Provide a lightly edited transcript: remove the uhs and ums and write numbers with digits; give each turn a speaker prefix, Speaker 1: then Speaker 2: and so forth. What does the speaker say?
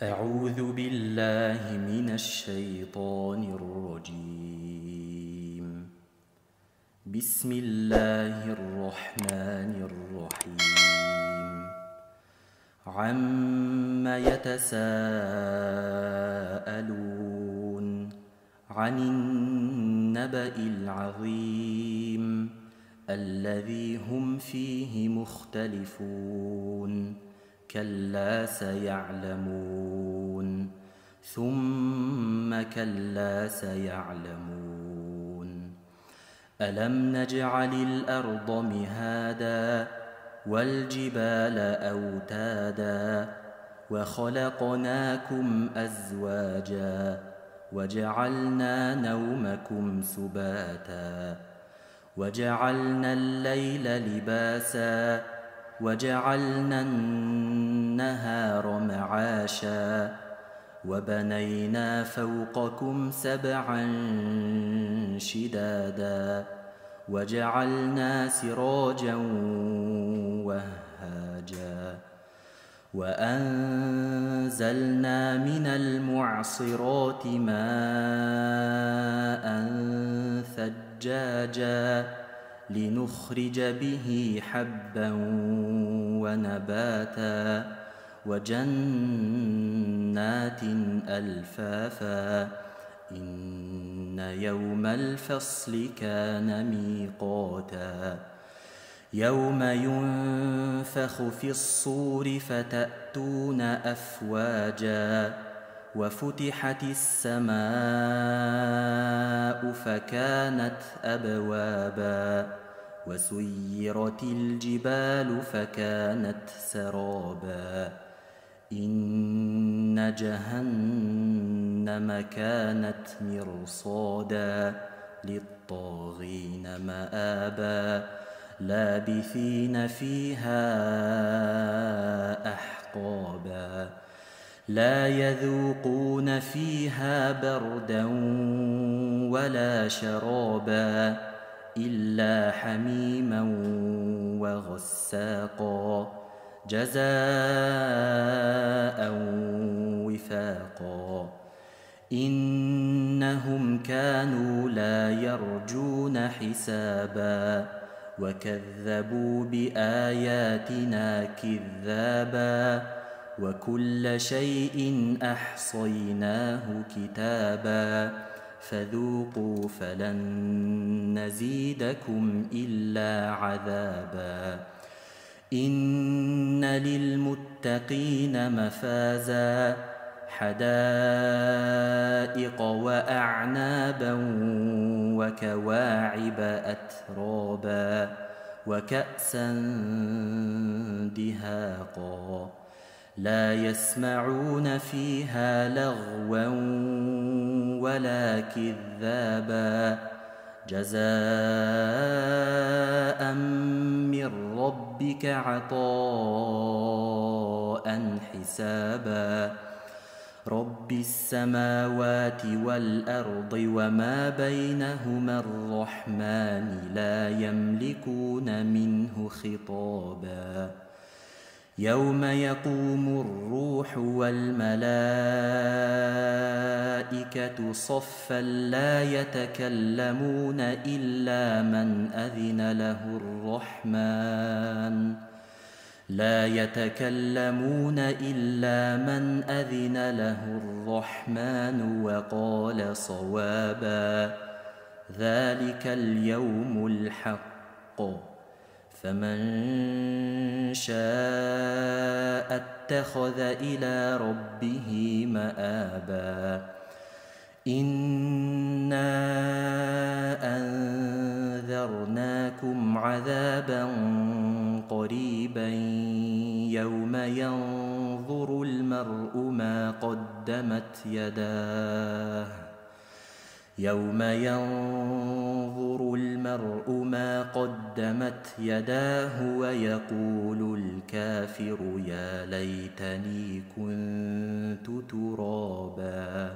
Speaker 1: أعوذ بالله من الشيطان الرجيم. بسم الله الرحمن الرحيم. عم يتساءلون عن النبأ العظيم الذي هم فيه مختلفون كلا سيعلمون ثم كلا سيعلمون. ألم نجعل الأرض مهادا والجبال أوتادا وخلقناكم أزواجا وجعلنا نومكم سباتا وجعلنا الليل لباسا وجعلنا النهار معاشا وبنينا فوقكم سبعا شدادا وجعلنا سراجا وهاجا وأنزلنا من المعصرات ماء ثجاجا لنخرج به حبا ونباتا وجنات ألفافا إن يوم الفصل كان ميقاتا يوم ينفخ في الصور فتأتون أفواجا وفتحت السماء فكانت أبوابا وسيرت الجبال فكانت سرابا إن جهنم كانت مرصادا للطاغين مآبا لابثين فيها أحقابا لا يذوقون فيها بردا ولا شرابا إلا حميما وغساقا جزاء وفاقا إنهم كانوا لا يرجون حسابا وكذبوا بآياتنا كذابا وكل شيء أحصيناه كتابا فذوقوا فلن نزيدكم إلا عذابا إن للمتقين مفازا حدائق وأعنابا وكواعب أترابا وكأسا دهاقا لا يسمعون فيها لغوا ولا كذابا جزاء من ربك عطاء حسابا رب السماوات والأرض وما بينهما الرحمن لا يملكون منه خطابا يوم يقوم الروح والملائكة صفا لا يتكلمون إلا من أذن له الرحمن وقال صوابا ذلك اليوم الحق فمن شاء اتخذ إلى ربه مآبا إنا أنذرناكم عذابا قريبا يوم ينظر المرء ما قدمت يداه ويقول الكافر يا ليتني كنت ترابا.